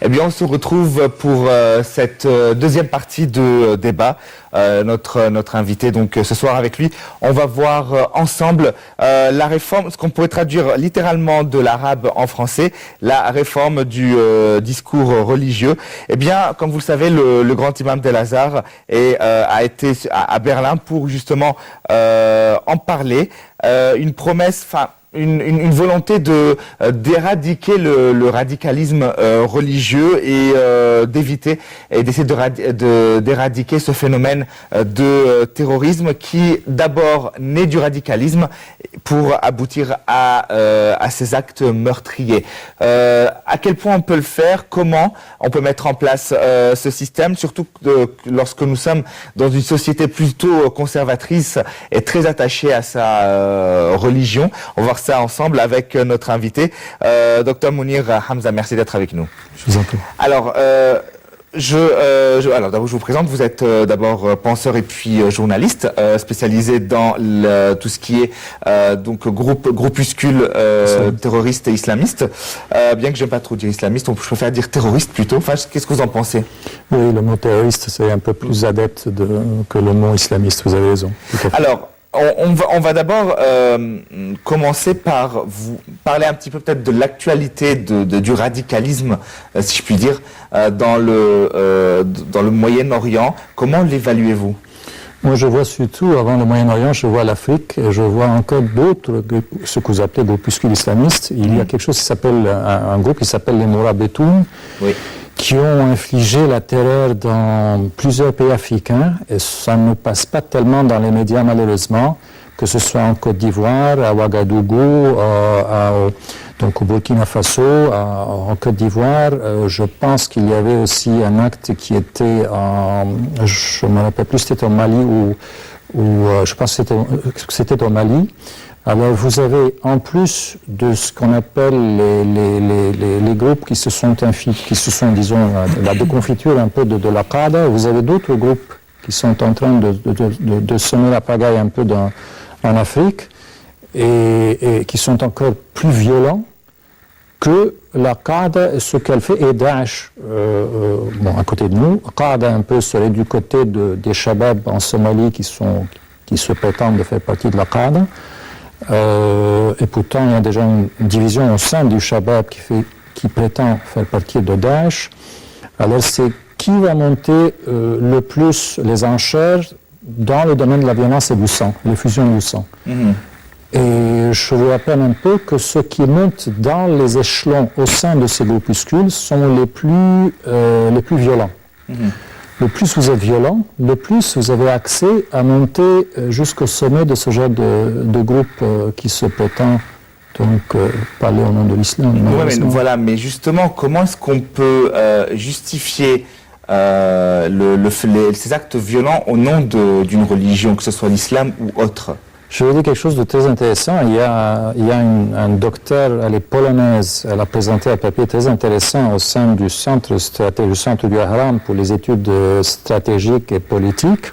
Eh bien, on se retrouve pour cette deuxième partie de débat. Notre invité, donc ce soir avec lui, on va voir ensemble la réforme, ce qu'on pourrait traduire littéralement de l'arabe en français, la réforme du discours religieux. Eh bien, comme vous le savez, le grand imam d'El-Azhar a été à Berlin pour justement en parler. Une promesse, une volonté d'éradiquer le radicalisme religieux et d'éviter et d'essayer d'éradiquer ce phénomène de terrorisme qui d'abord naît du radicalisme pour aboutir à ces actes meurtriers. À quel point on peut le faire? Comment on peut mettre en place ce système, surtout lorsque nous sommes dans une société plutôt conservatrice et très attachée à sa religion. On va voir ça ensemble avec notre invité, Dr Mounir Hamza. Merci d'être avec nous. Je vous en prie. Alors, alors d'abord, je vous présente. Vous êtes d'abord penseur et puis journaliste, spécialisé dans tout ce qui est donc groupuscule terroriste et islamiste. Bien que j'aime pas trop dire islamiste, je préfère dire terroriste plutôt. Enfin, qu'est-ce que vous en pensez? Oui, le mot terroriste, c'est un peu plus adepte que le mot islamiste. Vous avez raison. Alors, on va d'abord commencer par vous parler un petit peu peut-être de l'actualité du radicalisme, si je puis dire, dans le Moyen-Orient. Comment l'évaluez-vous? Moi, je vois surtout, avant le Moyen-Orient, je vois l'Afrique et je vois encore d'autres, ce que vous appelez groupuscules islamistes. Il y a quelque chose qui s'appelle, un groupe qui s'appelle les Morabitoun. Oui. Qui ont infligé la terreur dans plusieurs pays africains, et ça ne passe pas tellement dans les médias malheureusement, que ce soit en Côte d'Ivoire, à Ouagadougou, donc au Burkina Faso, en Côte d'Ivoire. Je pense qu'il y avait aussi un acte qui était je ne me rappelle plus, c'était au Mali ou je pense que c'était au Mali. Alors vous avez, en plus de ce qu'on appelle les groupes qui se sont, disons, la déconfiture un peu de la Qada, vous avez d'autres groupes qui sont en train de semer la pagaille un peu en Afrique et qui sont encore plus violents que la Qada et ce qu'elle fait, et Daesh, à côté de nous. Qada un peu serait du côté des Shabab en Somalie qui se prétendent de faire partie de la Qada. Et pourtant, il y a déjà une division au sein du Shabab qui prétend faire partie de Daesh. Alors, c'est qui va monter le plus les enchères dans le domaine de la violence et du sang, l'effusion du sang. Et je vous rappelle un peu que ceux qui montent dans les échelons au sein de ces groupuscules sont les plus violents. Le plus vous êtes violent, le plus vous avez accès à monter jusqu'au sommet de ce genre de groupe qui se prétend donc parler au nom de l'islam. Oui, mais justement, comment est-ce qu'on peut justifier ces actes violents au nom d'une religion, que ce soit l'islam ou autre? Je vais dire quelque chose de très intéressant. Il y a un docteur, elle est polonaise, elle a présenté un papier très intéressant au sein du centre du Haram pour les études stratégiques et politiques.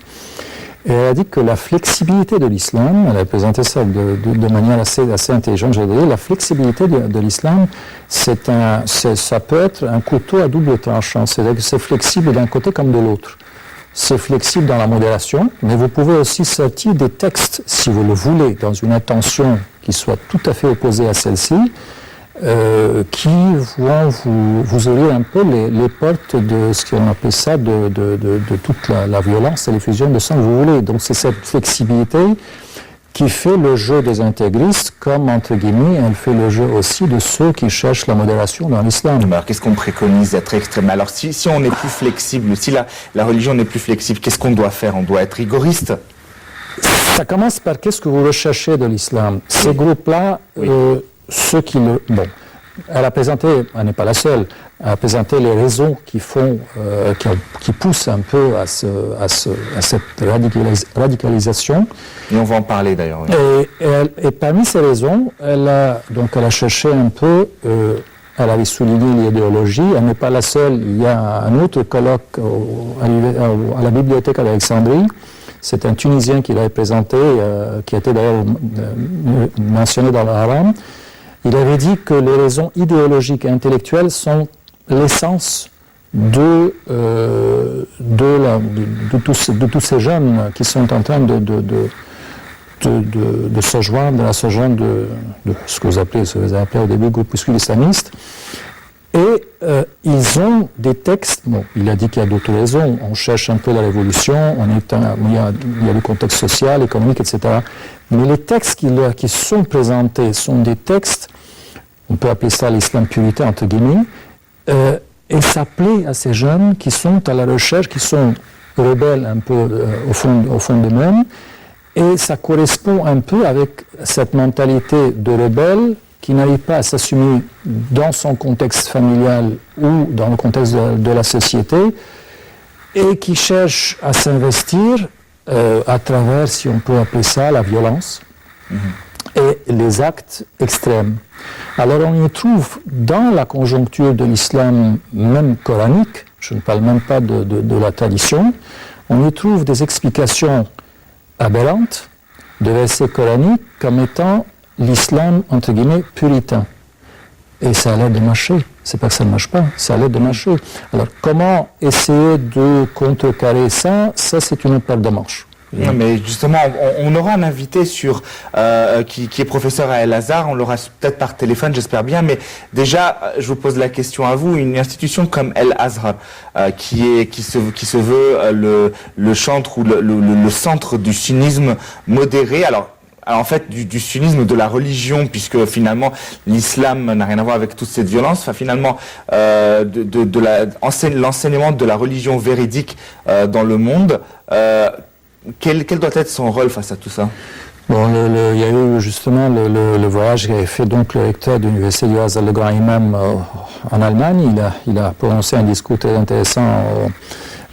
Et elle a dit que la flexibilité de l'islam, elle a présenté ça de manière assez intelligente, je vais dire, la flexibilité de l'islam, ça peut être un couteau à double tranchant, c'est-à-dire que c'est flexible d'un côté comme de l'autre. C'est flexible dans la modération, mais vous pouvez aussi sortir des textes, si vous le voulez, dans une intention qui soit tout à fait opposée à celle-ci, qui vont vous ouvrir un peu les portes de ce qu'on appelle ça, de toute la violence et l'effusion de sang que vous voulez. Donc c'est cette flexibilité qui fait le jeu des intégristes, comme, entre guillemets, elle fait le jeu aussi de ceux qui cherchent la modération dans l'islam. Alors, qu'est-ce qu'on préconise d'être extrême? Alors, si on est plus flexible, si la religion n'est plus flexible, qu'est-ce qu'on doit faire? On doit être rigoriste? Ça commence par qu'est-ce que vous recherchez de l'islam. Ces groupes-là, ceux qui le... Bon, elle a présenté, elle n'est pas la seule, elle a présenté les raisons qui poussent un peu à cette radicalisation. Et on va en parler d'ailleurs. Oui. Et parmi ces raisons, elle a cherché un peu, elle avait souligné l'idéologie, elle n'est pas la seule, il y a un autre colloque à la bibliothèque d'Alexandrie. C'est un Tunisien qui l'avait présenté, qui a été d'ailleurs mentionné dans le Haram. Il avait dit que les raisons idéologiques et intellectuelles sont l'essence de tous ces jeunes qui sont en train de se joindre à ce genre de ce que vous avez appelé au début groupuscule islamiste. Et ils ont des textes, bon, il a dit qu'il y a d'autres raisons, on cherche un peu la révolution, il y a le contexte social, économique, etc. Mais les textes qui sont présentés sont des textes, on peut appeler ça l'islam puritain, entre guillemets, et ça plaît à ces jeunes qui sont à la recherche, qui sont rebelles un peu au fond d'eux-mêmes, et ça correspond un peu avec cette mentalité de rebelle qui n'arrive pas à s'assumer dans son contexte familial ou dans le contexte de la société, et qui cherche à s'investir à travers, si on peut appeler ça, la violence et les actes extrêmes. Alors on y trouve dans la conjoncture de l'islam même coranique, je ne parle même pas de la tradition, on y trouve des explications aberrantes de versets coraniques comme étant l'islam, entre guillemets, puritain. Et ça a l'air de marcher. C'est pas que ça ne marche pas, ça a l'air de marcher. Alors, comment essayer de contrecarrer ça c'est une paire de manches. Non, mais justement, on aura un invité qui est professeur à El-Azhar, on l'aura peut-être par téléphone, j'espère bien, mais déjà, je vous pose la question à vous, une institution comme El-Azhar, qui se veut le chantre ou le centre du sunnisme modéré, alors en fait, du sunnisme, de la religion, puisque finalement l'islam n'a rien à voir avec toute cette violence. Enfin, finalement, l'enseignement de la religion véridique dans le monde. Quel doit être son rôle face à tout ça? Bon, il y a eu justement le voyage qu'avait fait donc le recteur de l'université du Azhar, le grand imam en Allemagne. Il a prononcé un discours très intéressant.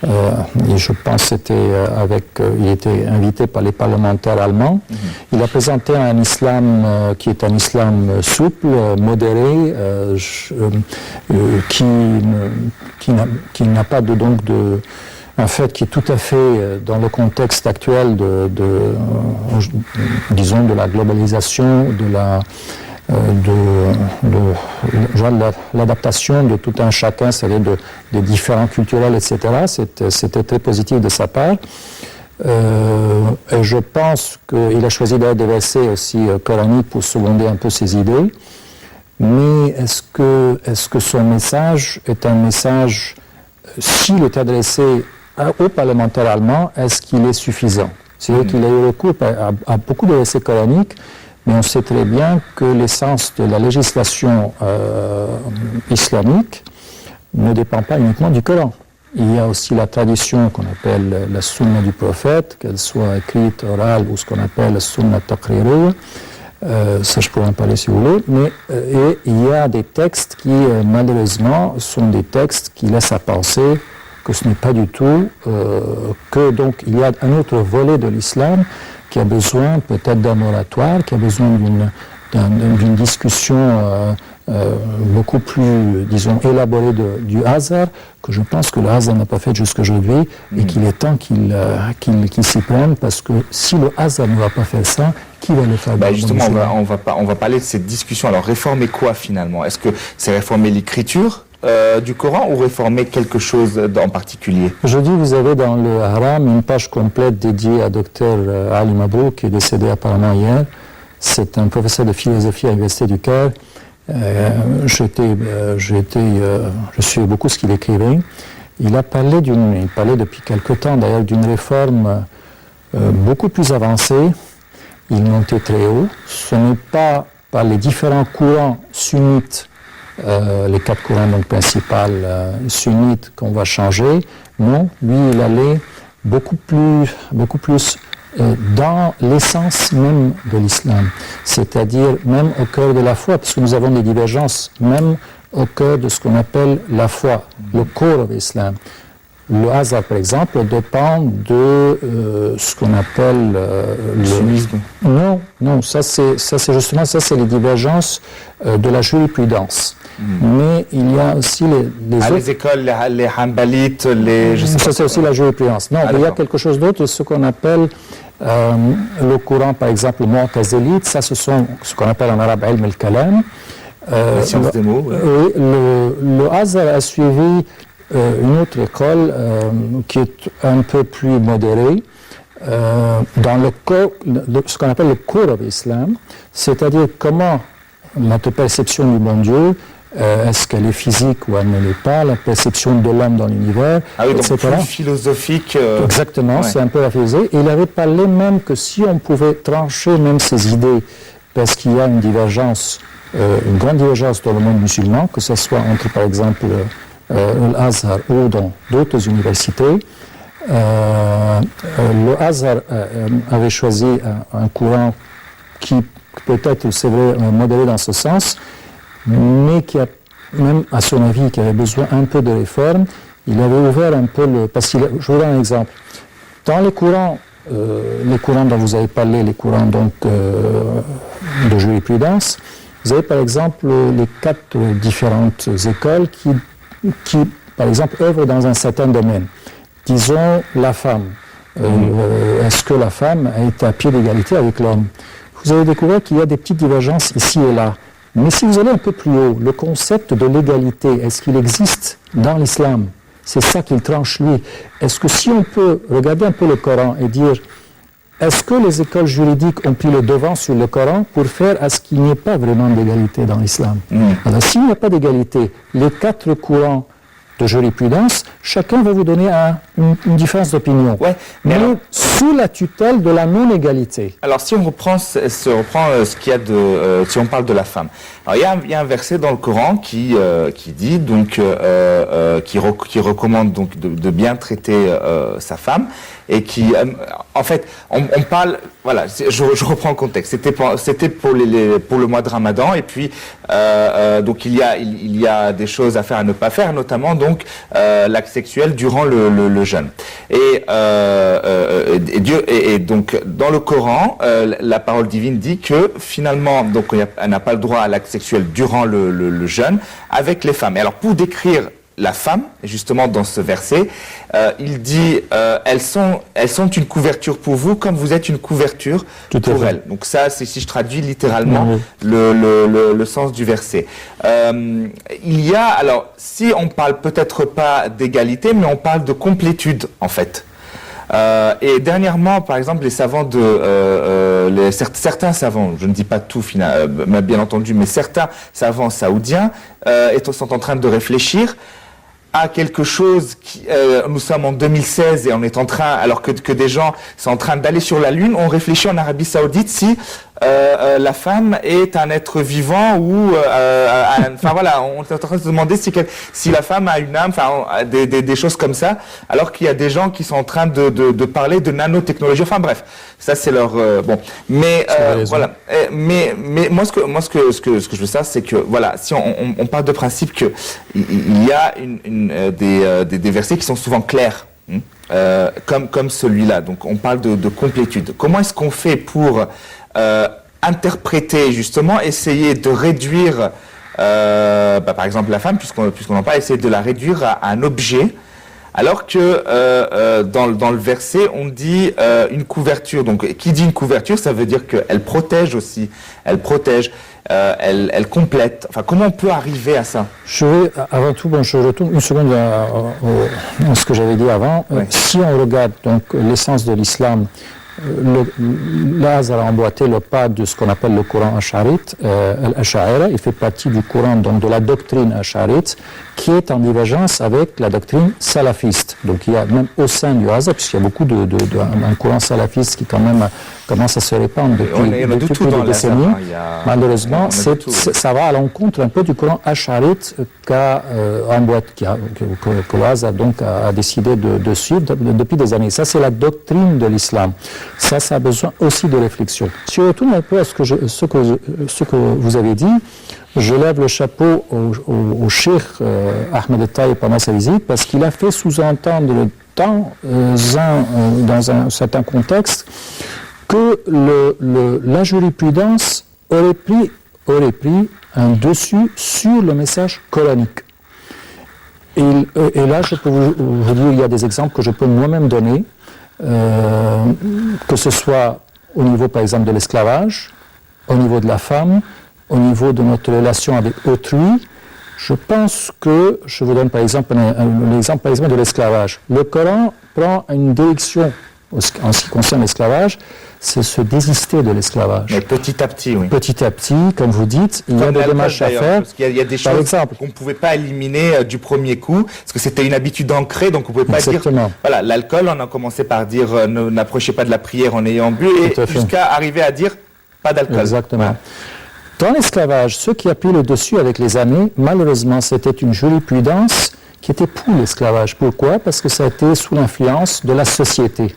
Et je pense c'était il était invité par les parlementaires allemands. Il a présenté un islam qui est un islam souple, modéré, qui n'a pas en fait, qui est tout à fait dans le contexte actuel disons, de la globalisation, de l'adaptation de tout un chacun, c'est-à-dire des différents culturels, etc. C'était très positif de sa part. Et je pense qu'il a choisi d'ailleurs des versets aussi coraniques pour seconder un peu ses idées. Mais est-ce que son message est un message, s'il est adressé aux parlementaires allemands, est-ce qu'il est suffisant? C'est-à-dire qu'il a eu recours à beaucoup de versets coraniques, mais on sait très bien que l'essence de la législation islamique ne dépend pas uniquement du Coran. Il y a aussi la tradition qu'on appelle la sunna du prophète, qu'elle soit écrite, orale ou ce qu'on appelle la sunna taqririya. Ça, je pourrais en parler si vous voulez. Mais et il y a des textes qui, malheureusement, sont des textes qui laissent à penser que ce n'est pas du tout, que donc il y a un autre volet de l'islam qui a besoin peut-être d'un moratoire, qui a besoin d'une discussion beaucoup plus, disons, élaborée du Azhar, que je pense que le Azhar n'a pas fait jusqu'aujourd'hui, et qu'il est temps qu'il s'y prenne, parce que si le Azhar ne va pas faire ça, qui va le faire? Justement, on va parler de cette discussion. Alors, réformer quoi finalement? Est-ce que c'est réformer l'écriture du Coran ou réformer quelque chose en particulier? Jeudi, vous avez dans le Haram une page complète dédiée à Dr Ali Mabrouk, qui est décédé apparemment hier. C'est un professeur de philosophie à l'Université du Caire. Je suis beaucoup ce qu'il écrivait. Il parlait depuis quelque temps d'ailleurs d'une réforme beaucoup plus avancée. Il montait très haut. Ce n'est pas par les différents courants sunnites, les 4 courants donc principaux sunnites qu'on va changer. Non, lui il allait beaucoup plus dans l'essence même de l'islam, c'est-à-dire même au cœur de la foi, parce que nous avons des divergences même au cœur de ce qu'on appelle la foi, le core de l'islam. Le Azhar, par exemple, dépend de ce qu'on appelle le sunnisme. Non, ça c'est justement les divergences de la jurisprudence. Mais il y a aussi les autres... les écoles, les Hanbalites, ça c'est aussi la jurisprudence. Non, il y a quelque chose d'autre, ce qu'on appelle le courant, par exemple, Mu'tazilite. Ça, ce sont ce qu'on appelle en arabe ilm al-kalam. La science des mots. Le Azhar a suivi une autre école qui est un peu plus modérée, dans ce qu'on appelle le core of Islam, c'est-à-dire comment notre perception du bon Dieu, est-ce qu'elle est physique ou elle ne l'est pas, la perception de l'homme dans l'univers, etc. Donc plus philosophique. Exactement, c'est un peu aphaisé. Et il avait parlé même que si on pouvait trancher même ces idées, parce qu'il y a une divergence, une grande divergence dans le monde musulman, que ce soit entre, par exemple, l'Azhar ou dans d'autres universités, le Azhar avait choisi un courant qui peut-être, c'est vrai, modéré dans ce sens, mais qui a, même à son avis, qui avait besoin un peu de réforme. Il avait ouvert un peu parce que, je vous donne un exemple. Dans les courants dont vous avez parlé, les courants donc, de jurisprudence, vous avez par exemple les 4 différentes écoles qui, par exemple, œuvrent dans un certain domaine. Disons la femme. Est-ce que la femme est à pied d'égalité avec l'homme? Vous allez découvrir qu'il y a des petites divergences ici et là. Mais si vous allez un peu plus haut, le concept de l'égalité, est-ce qu'il existe dans l'islam? C'est ça qu'il tranche lui. Est-ce que si on peut regarder un peu le Coran et dire, est-ce que les écoles juridiques ont pris le devant sur le Coran pour faire à ce qu'il n'y ait pas vraiment d'égalité dans l'islam? Alors s'il n'y a pas d'égalité, les 4 courants de jurisprudence, chacun va vous donner une différence d'opinion, mais alors, sous la tutelle de la non-égalité. Alors si on reprend ce qu'il y a de, si on parle de la femme, alors il y a un verset dans le Coran qui dit donc qui recommande donc de bien traiter sa femme et qui en fait on parle, voilà, je reprends le contexte, c'était pour le mois de Ramadan et puis donc il y a des choses à faire, à ne pas faire, notamment donc l'acte sexuel durant le jeûne. Et Dieu et donc dans le Coran, la parole divine dit que finalement donc elle n'a pas le droit à l'acte sexuel durant le jeûne avec les femmes. Et alors pour décrire la femme, justement dans ce verset, il dit elles sont une couverture pour vous comme vous êtes une couverture pour elles. Donc ça, c'est si je traduis littéralement le sens du verset. Il y a, alors si on parle peut-être pas d'égalité, mais on parle de complétude en fait. Et dernièrement, par exemple, les savants certains savants, je ne dis pas tout, bien entendu, mais certains savants saoudiens sont en train de réfléchir à quelque chose nous sommes en 2016 et on est en train, alors que des gens sont en train d'aller sur la Lune, on réfléchit en Arabie Saoudite si la femme est un être vivant ou enfin voilà, on est en train de se demander si la femme a une âme, enfin des choses comme ça, alors qu'il y a des gens qui sont en train de parler de nanotechnologie, enfin bref, ça c'est leur bon, mais voilà, mais moi ce que je veux savoir, c'est que voilà, si on part de principe que il y a des versets qui sont souvent clairs, comme celui-là, donc on parle de complétude. Comment est-ce qu'on fait pour interpréter, justement, essayer de réduire, par exemple la femme, puisqu'on en parle, essayer de la réduire à un objet, alors que dans le verset, on dit une couverture. Donc, qui dit une couverture, ça veut dire qu'elle protège aussi, elle protège, elle complète. Enfin, comment on peut arriver à ça? Je vais, avant tout, je retourne une seconde à ce que j'avais dit avant. Si on regarde donc l'essence de l'islam, l'Azhar a emboîté le pas de ce qu'on appelle le courant Asharite, Al-Ash'aira. Il fait partie du courant donc, de la doctrine Asharite, qui est en divergence avec la doctrine salafiste. Donc il y a même au sein du Azhar, puisqu'il y a beaucoup un courant salafiste qui quand même commence à se répandre depuis des décennies. Malheureusement, ça va à l'encontre un peu du courant Asharite que l'Azhar donc a décidé de suivre depuis des années. Ça, c'est la doctrine de l'islam. Ça a besoin aussi de réflexion. Si je retourne un peu à ce que vous avez dit, je lève le chapeau au cheikh Ahmed El-Taïb pendant sa visite, parce qu'il a fait sous-entendre dans un certain contexte que la jurisprudence aurait pris un dessus sur le message coranique. Et là, je peux vous dire, il y a des exemples que je peux moi-même donner, que ce soit au niveau, par exemple, de l'esclavage, au niveau de la femme, au niveau de notre relation avec autrui, je pense que, je vous donne par exemple l'exemple par exemple de l'esclavage. Le Coran prend une direction en ce qui concerne l'esclavage, c'est se désister de l'esclavage. Mais petit à petit, oui. Petit à petit, comme vous dites, il y a Comme des démarches à faire. Parce qu'il y a des choses qu'on ne pouvait pas éliminer du premier coup, parce que c'était une habitude ancrée, donc on ne pouvait pas Exactement. dire... Voilà, l'alcool, on a commencé par dire n'approchez pas de la prière en ayant bu, et jusqu'à arriver à dire pas d'alcool. Exactement. Voilà. Dans l'esclavage, ce qui a pris le dessus avec les années, malheureusement, c'était une jurisprudence qui était pour l'esclavage. Pourquoi? Parce que ça a été sous l'influence de la société.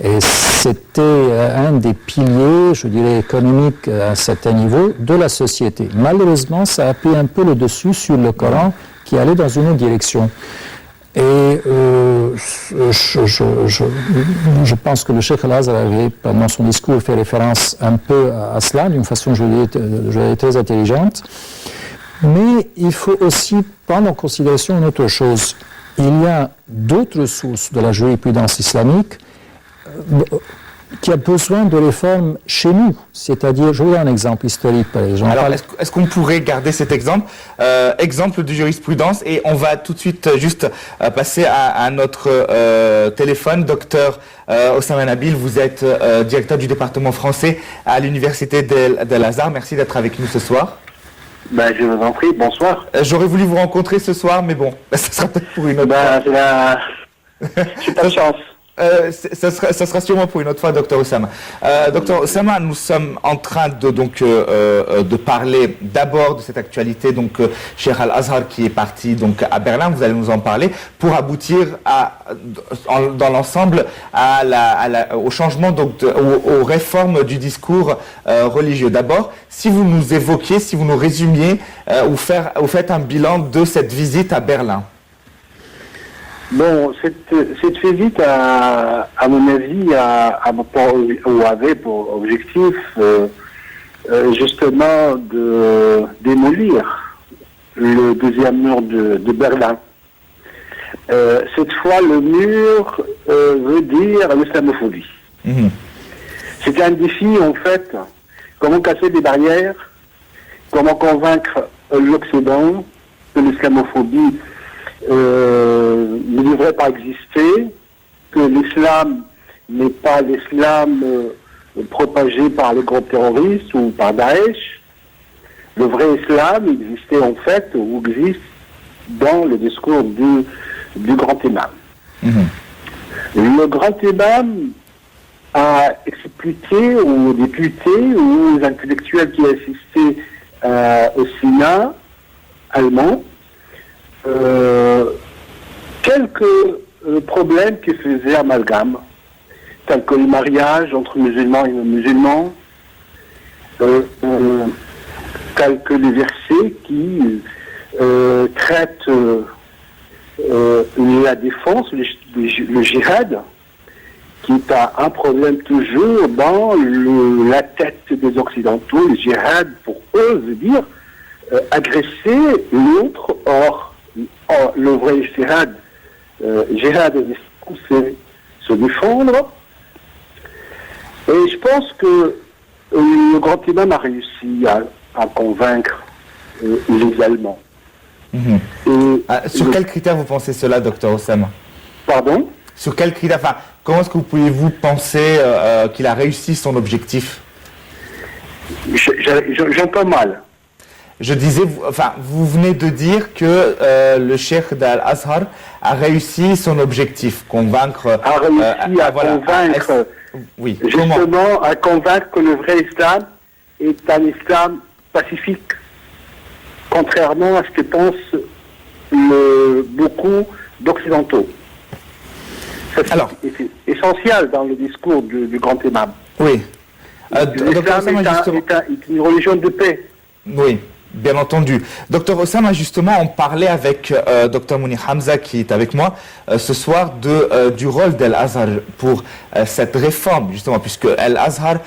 Et c'était un des piliers, je dirais, économiques à un certain niveau de la société. Malheureusement, ça a pris un peu le dessus sur le Coran qui allait dans une autre direction. Et je pense que le Cheikh Al-Azhar avait, pendant son discours, fait référence un peu à cela, d'une façon, je dirais, très intelligente. Mais il faut aussi prendre en considération une autre chose. Il y a d'autres sources de la jurisprudence islamique qui a besoin de réformes chez nous. C'est-à-dire, je vous donne un exemple historique, par exemple. Alors, est-ce qu'on pourrait garder cet exemple, exemple de jurisprudence, et on va tout de suite juste passer à notre téléphone. Docteur Oussama Nabil, vous êtes directeur du département français à l'université d'Al-Azhar. Merci d'être avec nous ce soir. Ben, je vous en prie, bonsoir. J'aurais voulu vous rencontrer ce soir, mais bon, ça sera peut-être pour une autre fois. J'ai pas de chance. Ça sera sûrement pour une autre fois, Dr Oussama. Dr Oussama, nous sommes en train de parler d'abord de cette actualité, donc Cheikh Al-Azhar qui est parti donc à Berlin, vous allez nous en parler, pour aboutir dans l'ensemble au changement, donc aux réformes du discours religieux. D'abord, si vous nous évoquiez, si vous nous résumiez ou faites un bilan de cette visite à Berlin. Bon, cette visite, à mon avis, avait pour objectif justement de démolir le deuxième mur de Berlin. Cette fois, le mur veut dire l'islamophobie. Mmh. C'était un défi, en fait, comment casser des barrières, comment convaincre l'Occident que l'islamophobie ne devrait pas exister, que l'islam n'est pas l'islam propagé par les groupes terroristes ou par Daesh. Le vrai islam existait en fait, ou existe dans le discours du grand imam. Mmh. Le grand imam a expliqué aux députés ou aux intellectuels qui assistaient au Sénat allemand quelques problèmes qui faisaient amalgame, tels que le mariage entre musulmans et non-musulmans, tels que les versets qui traitent la défense, le djihad, qui est un problème toujours dans la tête des Occidentaux. Le djihad, pour eux, veut dire agresser l'autre. Or, le vrai djihad, c'est se défendre. Et je pense que le grand imam a réussi à convaincre les Allemands. Mmh. Sur quels critères vous pensez cela, Dr Oussama? Pardon? Sur quels critères, comment est-ce que vous pouvez-vous penser qu'il a réussi son objectif? J'entends mal. Je disais, vous venez de dire que le Cheikh d'Al-Azhar a réussi son objectif, convaincre... A réussi à convaincre, oui, justement, à convaincre que le vrai islam est un islam pacifique, contrairement à ce que pensent beaucoup d'Occidentaux. C'est essentiel dans le discours du grand imam. Oui. L'islam est une religion de paix. Oui. Bien entendu. Dr Oussama, justement, on parlait avec Dr Mounir Hamza, qui est avec moi ce soir, du rôle d'Al-Azhar pour cette réforme, justement, puisque Al-Azhar,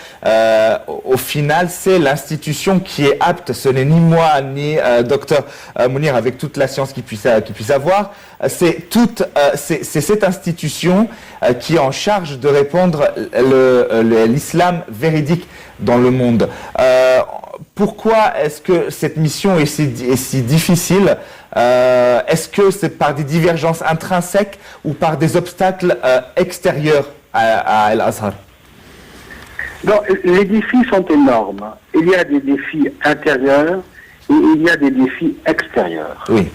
au final, c'est l'institution qui est apte. Ce n'est ni moi, ni Dr Mounir, avec toute la science qu'il puisse avoir. C'est cette institution qui est en charge de répandre l'islam véridique dans le monde. pourquoi est-ce que cette mission est si difficile? Est-ce que c'est par des divergences intrinsèques ou par des obstacles extérieurs à Al-Azhar? Non, les défis sont énormes. Il y a des défis intérieurs et il y a des défis extérieurs. Oui.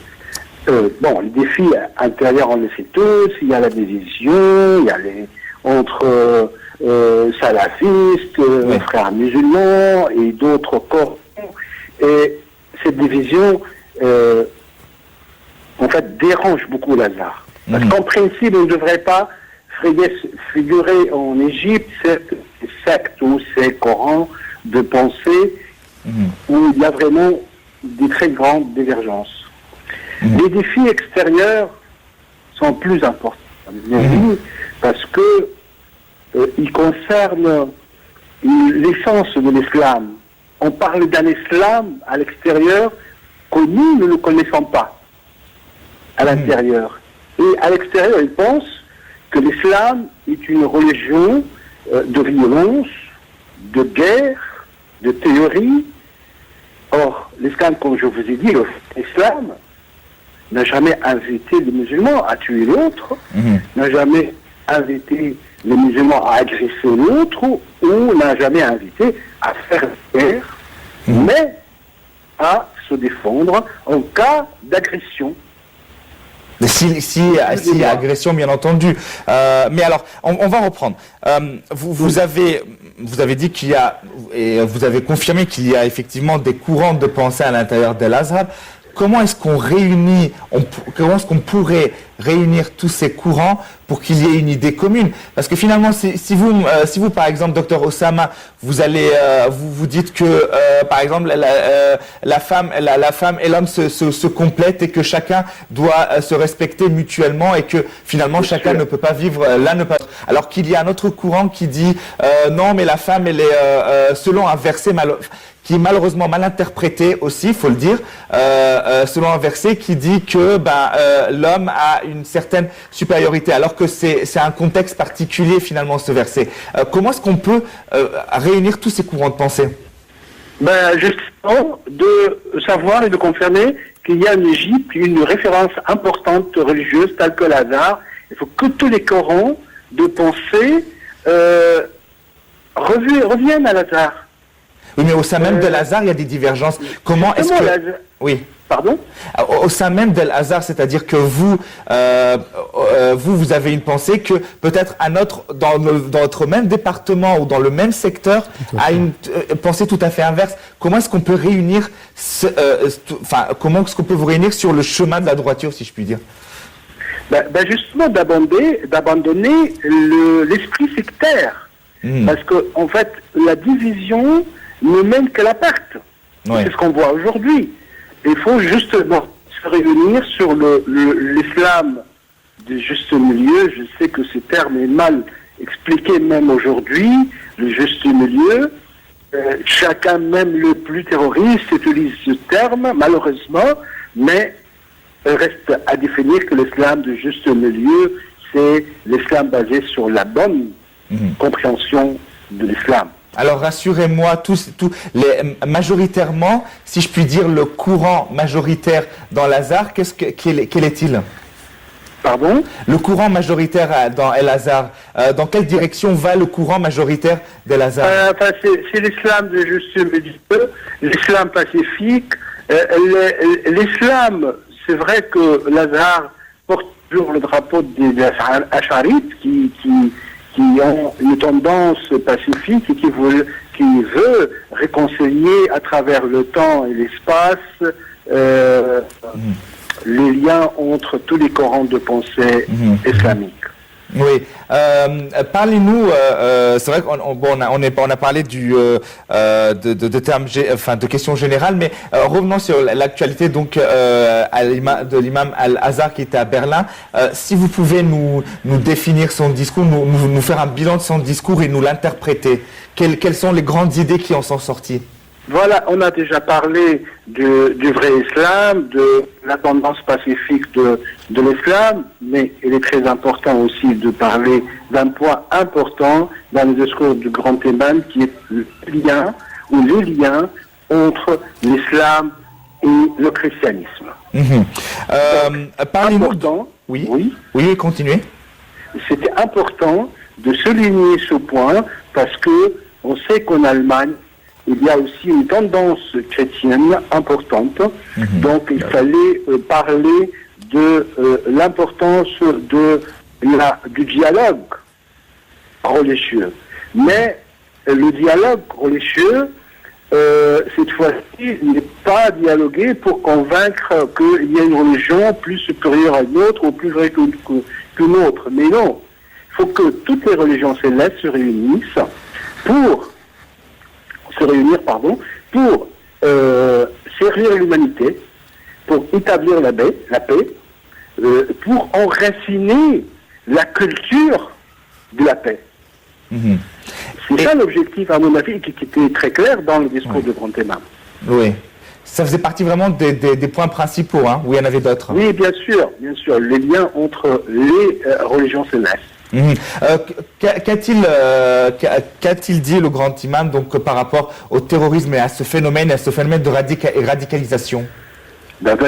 Bon, les défis intérieurs, on le sait tous. Il y a la division, il y a entre salafistes, oui. frères musulmans et d'autres corps. Et cette division, en fait, dérange beaucoup l'Azhar. Parce qu'en principe, on ne devrait pas figurer en Égypte ces sectes ou ces courants de pensée où il y a vraiment des très grandes divergences. Les défis extérieurs sont plus importants, parce que ils concernent l'essence de l'islam. On parle d'un islam à l'extérieur que nous ne le connaissons pas à l'intérieur. Et à l'extérieur, ils pensent que l'islam est une religion de violence, de guerre, de théorie. Or, l'islam, comme je vous ai dit, l'islam n'a jamais invité les musulmans à tuer l'autre, n'a jamais invité les musulmans à agresser l'autre, ou n'a jamais invité à faire la guerre, mais à se défendre en cas d'agression. Si y a agression, bien entendu. Mais alors, on va reprendre. Vous avez dit qu'il y a, et vous avez confirmé qu'il y a effectivement des courants de pensée à l'intérieur de l'Azhar. Comment est-ce qu'on réunit, comment est-ce qu'on pourrait réunir tous ces courants pour qu'il y ait une idée commune? Parce que finalement, si vous par exemple, docteur Osama, vous allez, vous dites que, par exemple, la femme et l'homme se complètent et que chacun doit se respecter mutuellement et que finalement chacun ne peut pas vivre l'un ne peut pas. Alors qu'il y a un autre courant qui dit non, mais la femme, elle est selon un verset qui est malheureusement mal interprété aussi, il faut le dire, selon un verset qui dit que l'homme a une certaine supériorité, alors que c'est un contexte particulier finalement ce verset. Comment est-ce qu'on peut réunir tous ces courants de pensée? Justement, de savoir et de confirmer qu'il y a en Égypte une référence importante religieuse telle que l'Azhar. Il faut que tous les courants de pensée reviennent à l'Azhar. Oui, mais au sein même de l'Azhar, il y a des divergences. Comment est-ce que... Oui. Pardon? Au sein même de l'Azhar, c'est-à-dire que vous avez une pensée que peut-être dans notre même département ou dans le même secteur a une pensée tout à fait inverse. Comment est-ce qu'on peut réunir comment est-ce qu'on peut vous réunir sur le chemin de la droiture, si je puis dire? Justement, d'abandonner l'esprit sectaire. Parce que, en fait, la division ne mène que la perte. Oui. C'est ce qu'on voit aujourd'hui. Il faut justement se réunir sur l'islam du juste milieu. Je sais que ce terme est mal expliqué même aujourd'hui, le juste milieu. Chacun, même le plus terroriste, utilise ce terme, malheureusement, mais il reste à définir que l'islam du juste milieu, c'est l'islam basé sur la bonne compréhension de l'islam. Alors rassurez-moi, majoritairement, si je puis dire, le courant majoritaire dans l'Azhar, quel est-il? Pardon? Le courant majoritaire dans l'Azhar, dans quelle direction va le courant majoritaire de l'Azhar? C'est l'islam de juste milieu, l'islam pacifique. L'islam, c'est vrai que l'Azhar porte toujours le drapeau des Asharites qui ont une tendance pacifique et qui veut réconcilier à travers le temps et l'espace les liens entre tous les courants de pensée islamiques. Oui. Parlez-nous, c'est vrai qu'on a parlé de termes, de questions générales, mais revenons sur l'actualité donc de l'imam Al-Azhar qui était à Berlin. Si vous pouvez nous définir son discours, nous faire un bilan de son discours et nous l'interpréter. Quelles sont les grandes idées qui en sont sorties? Voilà, on a déjà parlé du vrai islam, de la tendance pacifique de l'islam, mais il est très important aussi de parler d'un point important dans le discours du grand imam qui est le lien ou les liens entre l'islam et le christianisme. Parlez-nous. Oui, continuez. C'était important de souligner ce point parce que on sait qu'en Allemagne, il y a aussi une tendance chrétienne importante. Donc, il fallait parler de l'importance du dialogue religieux. Mais le dialogue religieux, cette fois-ci, n'est pas dialogué pour convaincre qu'il y a une religion plus supérieure à une autre ou plus vraie qu'une autre. Mais non, il faut que toutes les religions célestes se réunissent pour servir l'humanité, pour établir la paix, pour enraciner la culture de la paix. C'est ça l'objectif, à mon avis, qui était très clair dans le discours de Grand Imam. Oui. Ça faisait partie vraiment des points principaux, hein, ou il y en avait d'autres? Oui, bien sûr, les liens entre les religions célestes. Qu'a-t-il dit le grand imam donc par rapport au terrorisme et à ce phénomène de radicalisation?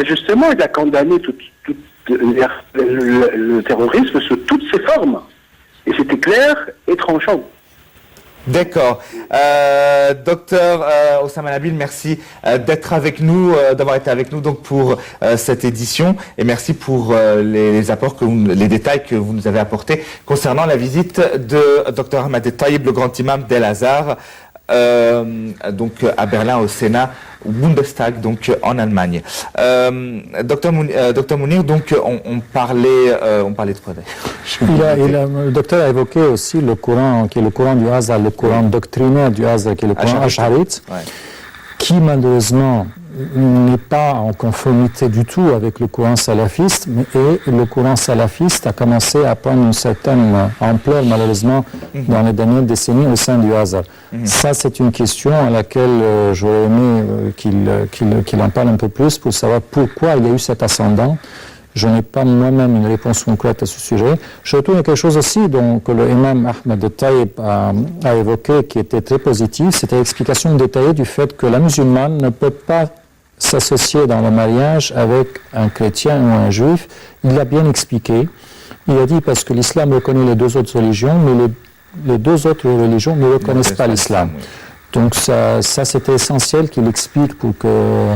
Justement, il a condamné le terrorisme sous toutes ses formes. Et c'était clair et tranchant. D'accord. Docteur Oussama Nabil, merci d'être avec nous, d'avoir été avec nous donc pour cette édition, et merci pour les apports, les détails que vous nous avez apportés concernant la visite de Dr Ahmed Taïeb, le grand imam d'El Azhar, donc à Berlin au Sénat, au Bundestag, donc en Allemagne. Docteur Mounir, donc on parlait de quoi d'ailleurs? Le docteur a évoqué aussi le courant qui est le courant du Azhar, le courant doctrinaire du Azhar, qui est le courant Ash'arite, qui malheureusement n'est pas en conformité du tout avec le courant salafiste, et le courant salafiste a commencé à prendre une certaine ampleur malheureusement dans les dernières décennies au sein du Azhar. Ça, c'est une question à laquelle j'aurais aimé qu'il en parle un peu plus pour savoir pourquoi il y a eu cet ascendant. Je n'ai pas moi-même une réponse concrète à ce sujet. Je retourne à quelque chose aussi que le imam Ahmed Taïeb a évoqué, qui était très positif, c'était l'explication détaillée du fait que la musulmane ne peut pas s'associer dans le mariage avec un chrétien ou un juif. Il l'a bien expliqué. Il a dit parce que l'islam reconnaît les deux autres religions, mais les deux autres religions ne reconnaissent pas l'islam. Donc ça c'était essentiel qu'il explique pour que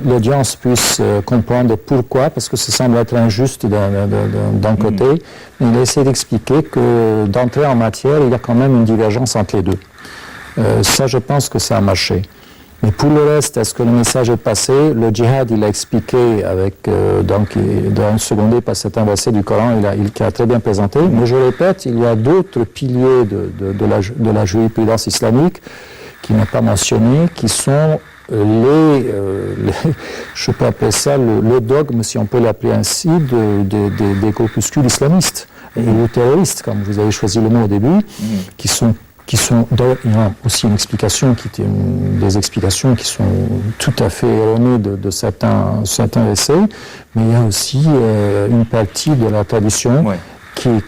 l'audience puisse comprendre pourquoi, parce que ça semble être injuste d'un côté. Il a essayé d'expliquer que d'entrer en matière, il y a quand même une divergence entre les deux. Ça, je pense que ça a marché. Mais pour le reste, est-ce que le message est passé? Le djihad, il a expliqué secondé par certains versets du Coran, il a très bien présenté. Mais je répète, il y a d'autres piliers de la jurisprudence islamique qui n'est pas mentionné, qui sont je peux appeler ça le dogme, si on peut l'appeler ainsi, des groupuscules islamistes ou terroristes, comme vous avez choisi le mot au début, qui sont il y a aussi des explications qui sont tout à fait erronées de certains essais, mais il y a aussi une partie de la tradition qui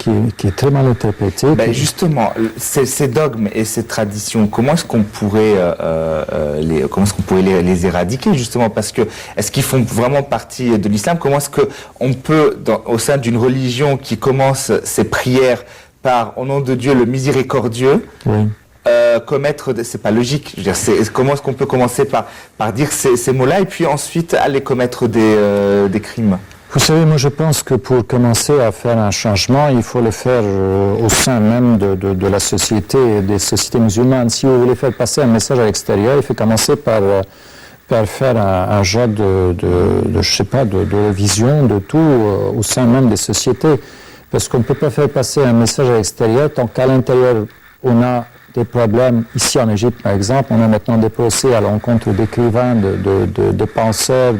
est très mal interprétée. Justement, ces dogmes et ces traditions, comment est-ce qu'on pourrait les éradiquer, justement? Parce que est-ce qu'ils font vraiment partie de l'islam? Comment est-ce qu'on peut, au sein d'une religion qui commence ses prières par, au nom de Dieu, le miséricordieux, commettre, c'est pas logique. Je veux dire, comment est-ce qu'on peut commencer par dire ces mots-là et puis ensuite aller commettre des crimes? Vous savez, moi je pense que pour commencer à faire un changement, il faut le faire au sein même de la société, des sociétés musulmanes. Si vous voulez faire passer un message à l'extérieur, il faut commencer par faire un genre de révision de tout au sein même des sociétés. Parce qu'on ne peut pas faire passer un message à l'extérieur tant qu'à l'intérieur, on a des problèmes. Ici en Égypte, par exemple, on a maintenant des procès à l'encontre d'écrivains, de penseurs.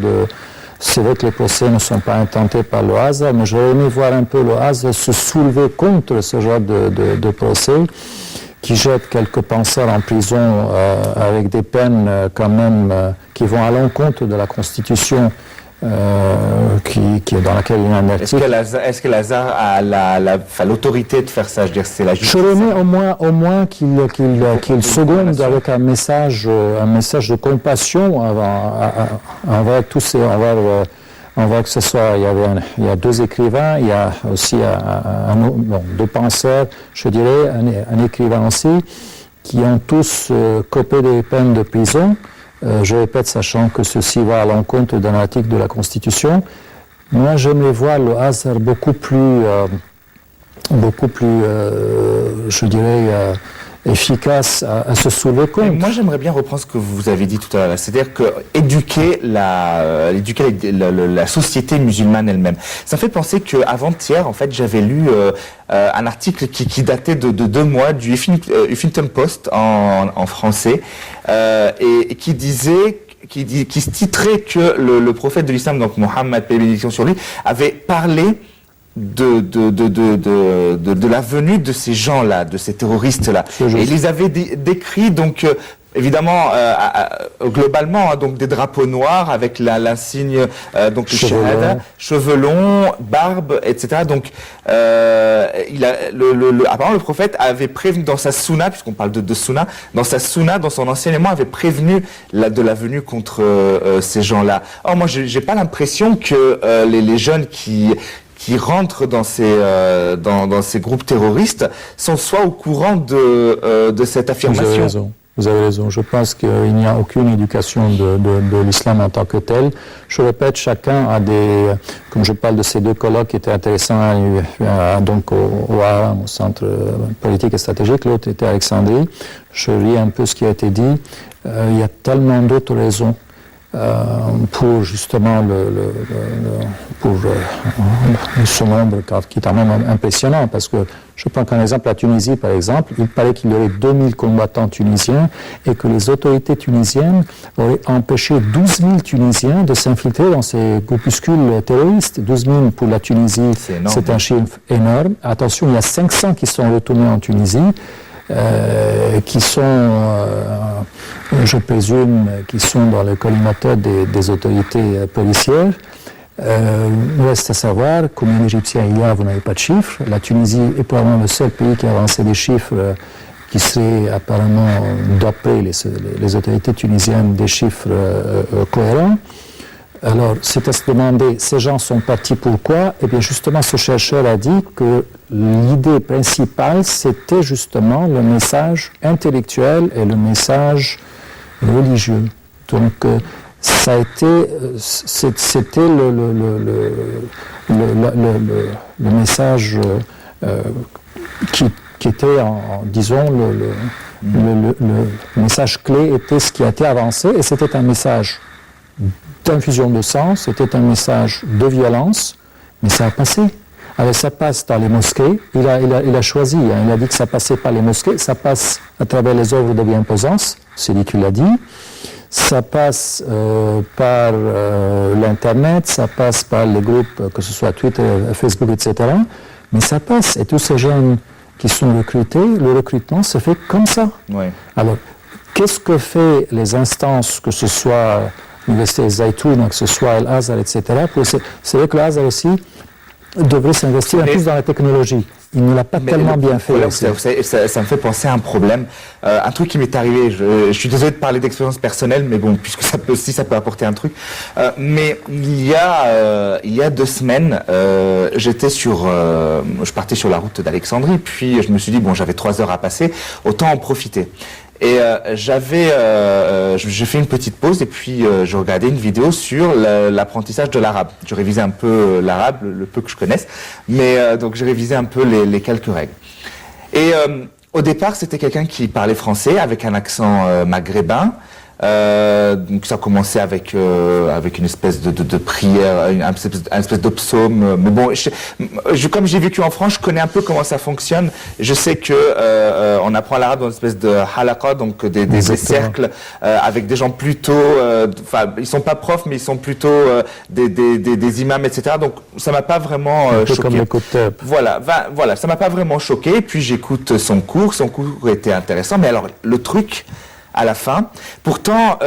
C'est vrai que les procès ne sont pas intentés par le Azhar, mais j'aurais aimé voir un peu le Azhar se soulever contre ce genre de procès, qui jette quelques penseurs en prison avec des peines quand même qui vont à l'encontre de la Constitution dans laquelle il y a un article. Est-ce que l'Azhar a l'autorité de faire ça? Je veux dire, c'est la justice. Je remets au moins qu'il seconde avec un message de compassion envers tous ces, envers que ce soit, il y a deux écrivains, il y a aussi deux penseurs, je dirais, un écrivain aussi, qui ont tous copé des peines de prison. Je répète, sachant que ceci va à l'encontre d'un article de la Constitution. Moi, j'aimerais voir le Azhar beaucoup plus, je dirais, efficace à se soulever contre. Mais moi, j'aimerais bien reprendre ce que vous avez dit tout à l'heure, c'est-à-dire que éduquer la société musulmane elle-même. Ça me fait penser qu'avant-hier, en fait, j'avais lu un article qui datait de 2 mois du Huffington Post en français et qui disait qui se titrait que le prophète de l'islam, donc Mohammed, paix et bénédiction sur lui, avait parlé de la venue de ces gens-là, de ces terroristes-là. Et ils les avaient décrits, donc, évidemment, globalement, hein, donc des drapeaux noirs avec l'insigne, donc shahada, cheveux longs, barbe, etc. Donc, apparemment, le prophète avait prévenu dans sa sunna, puisqu'on parle de sunna, dans son enseignement, avait prévenu de la venue contre ces gens-là. Or, moi, j'ai pas l'impression que les jeunes qui rentrent dans ces groupes terroristes sont soit au courant de cette affirmation. Vous avez raison. Je pense qu'il n'y a aucune éducation de l'islam en tant que tel. Je répète, chacun a comme je parle de ces 2 colloques qui étaient intéressants, donc au Haram, au centre politique et stratégique, l'autre était à Alexandrie. Je lis un peu ce qui a été dit. Il y a tellement d'autres raisons pour justement ce nombre qui est quand même impressionnant, parce que je prends qu'un exemple, la Tunisie par exemple, il paraît qu'il y aurait 2000 combattants tunisiens et que les autorités tunisiennes auraient empêché 12 000 Tunisiens de s'infiltrer dans ces groupuscules terroristes. 12 000 pour la Tunisie, c'est un chiffre énorme. Attention, il y a 500 qui sont retournés en Tunisie. Qui sont, je présume, qui sont dans le collimateur des autorités policières. Reste à savoir combien d'Égyptiens il y a, vous n'avez pas de chiffres. La Tunisie est probablement le seul pays qui a avancé des chiffres qui seraient apparemment, d'après les autorités tunisiennes, des chiffres cohérents. Alors, c'est à se demander, ces gens sont partis pourquoi? Eh bien, justement, ce chercheur a dit que l'idée principale, c'était justement le message intellectuel et le message religieux. Donc, ça a été, c'était le message qui était, disons, le message clé était ce qui a été avancé, et c'était un message d'infusion de sang, c'était un message de violence, mais ça a passé. Alors ça passe dans les mosquées, il a choisi, hein, il a dit que ça passait par les mosquées, ça passe à travers les œuvres de bienfaisance, c'est lui qui l'a dit, ça passe par l'Internet, ça passe par les groupes, que ce soit Twitter, Facebook, etc., mais ça passe, et tous ces jeunes qui sont recrutés, le recrutement se fait comme ça. Oui. Alors, qu'est-ce que fait les instances, que ce soit l'Université Zaytoun, que ce soit Al-Azhar, etc. C'est vrai que l'Azhar aussi devrait s'investir plus dans la technologie. Il ne l'a pas tellement bien fait. Ça me fait penser à un problème. Un truc qui m'est arrivé, je suis désolé de parler d'expérience personnelle, mais bon, puisque ça peut apporter un truc. Mais il y a 2 semaines, je partais sur la route d'Alexandrie, puis je me suis dit, bon, j'avais 3 heures à passer, autant en profiter. Et j'ai fait une petite pause et puis je regardais une vidéo sur l'apprentissage de l'arabe. Je révisais un peu l'arabe, le peu que je connaisse, mais donc j'ai révisé un peu les quelques règles. Et au départ, c'était quelqu'un qui parlait français avec un accent maghrébin. Donc ça commençait avec une espèce de prière, une espèce de psaume. Mais bon, comme j'ai vécu en France, je connais un peu comment ça fonctionne. Je sais que on apprend l'arabe dans une espèce de halaqa, donc des cercles avec des gens plutôt, enfin ils sont pas profs, mais ils sont plutôt des imams, etc. Donc ça m'a pas vraiment choqué. Comme le Koteb. Voilà, ça m'a pas vraiment choqué. Puis j'écoute son cours était intéressant. Mais alors le truc à la fin. Pourtant,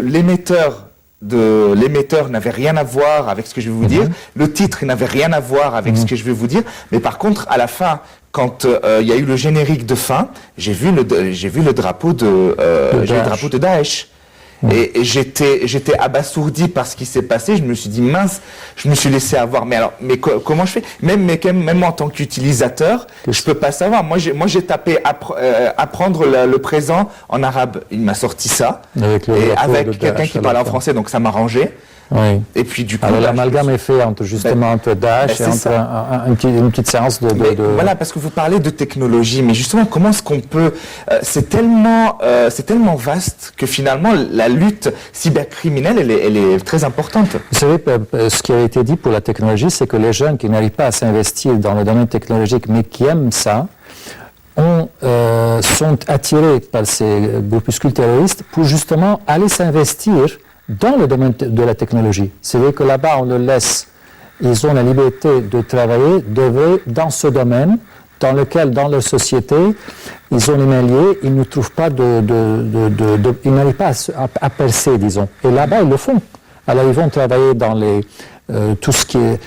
l'émetteur de l'émetteur n'avait rien à voir avec ce que je vais vous dire. Le titre n'avait rien à voir avec ce que je vais vous dire. Mais par contre, à la fin, quand il y a eu le générique de fin, j'ai vu le drapeau de Daesh. Et j'étais abasourdi par ce qui s'est passé. Je me suis dit mince, je me suis laissé avoir. Mais comment je fais? Même en tant qu'utilisateur, je peux pas savoir. Moi j'ai tapé apprendre le présent en arabe. Il m'a sorti ça avec quelqu'un qui parlait en français, donc ça m'a arrangé. Oui. Et puis du coup, alors l'amalgame est fait entre Daesh et entre une petite séance de... Voilà, parce que vous parlez de technologie, mais justement, comment est-ce qu'on peut... c'est tellement vaste que finalement, la lutte cybercriminelle, elle est très importante. Vous savez, ce qui a été dit pour la technologie, c'est que les jeunes qui n'arrivent pas à s'investir dans le domaine technologique, mais qui aiment ça, sont attirés par ces groupuscules terroristes pour justement aller s'investir dans le domaine de la technologie. C'est vrai que là-bas, on le laisse, ils ont la liberté de travailler, dans ce domaine, dans lequel, dans leur société, ils ont les mains liées, ils ne trouvent pas ils n'arrivent pas à percer, disons. Et là-bas, ils le font. Alors, ils vont travailler dans tout ce qui est...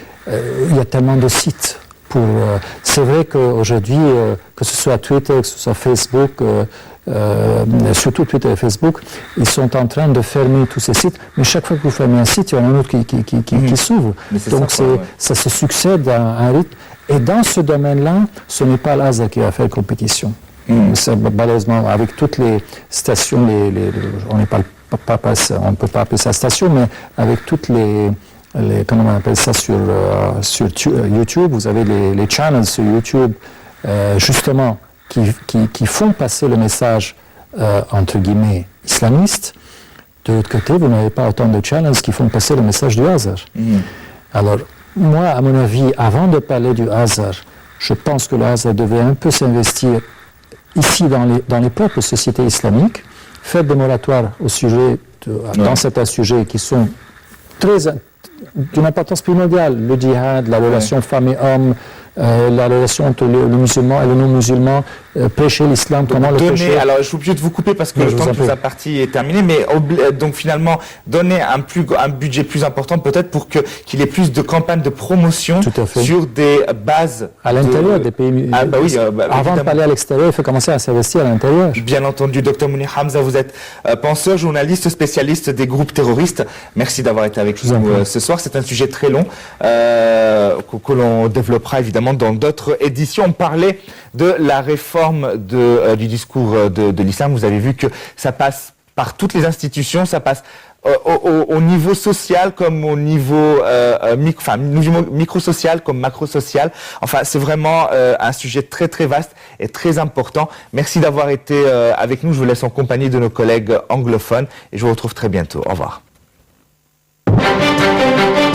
il y a tellement de sites pour... c'est vrai qu'aujourd'hui, que ce soit Twitter, que ce soit Facebook... surtout Twitter et Facebook, ils sont en train de fermer tous ces sites, mais chaque fois que vous fermez un site, il y en a un autre qui s'ouvre. Donc ça se succède à un rythme. Et dans ce domaine-là, ce n'est pas le hasard qui va faire compétition. Malheureusement, avec toutes les stations, on ne peut pas appeler ça station, mais avec toutes les comment on appelle ça sur YouTube, vous avez les channels sur YouTube, justement, qui font passer le message, entre guillemets, islamiste. De l'autre côté, vous n'avez pas autant de challenges qui font passer le message du hasard. Alors, moi, à mon avis, avant de parler du hasard, je pense que le hasard devait un peu s'investir ici dans les propres sociétés islamiques, faire des moratoires au sujet, dans certains sujets qui sont d'une importance primordiale, le djihad, la relation femme et homme, la relation entre le musulman et le non-musulman, prêcher l'islam, comment le prêcher. Alors, je suis obligé de vous couper parce que le temps qui nous a parti est terminé, mais donc finalement, donner un budget plus important peut-être pour qu'il y ait plus de campagnes de promotion sur des bases... À l'intérieur des pays... avant de parler à l'extérieur, il faut commencer à s'investir à l'intérieur. Bien entendu, Dr Mounir Hamza, vous êtes penseur, journaliste, spécialiste des groupes terroristes. Merci d'avoir été avec nous ce soir. C'est un sujet très long que l'on développera évidemment dans d'autres éditions. On parlait de la réforme du discours de l'islam. Vous avez vu que ça passe par toutes les institutions, ça passe au niveau social comme au niveau micro-social comme macro-social. Enfin, c'est vraiment un sujet très très vaste et très important. Merci d'avoir été avec nous. Je vous laisse en compagnie de nos collègues anglophones et je vous retrouve très bientôt. Au revoir.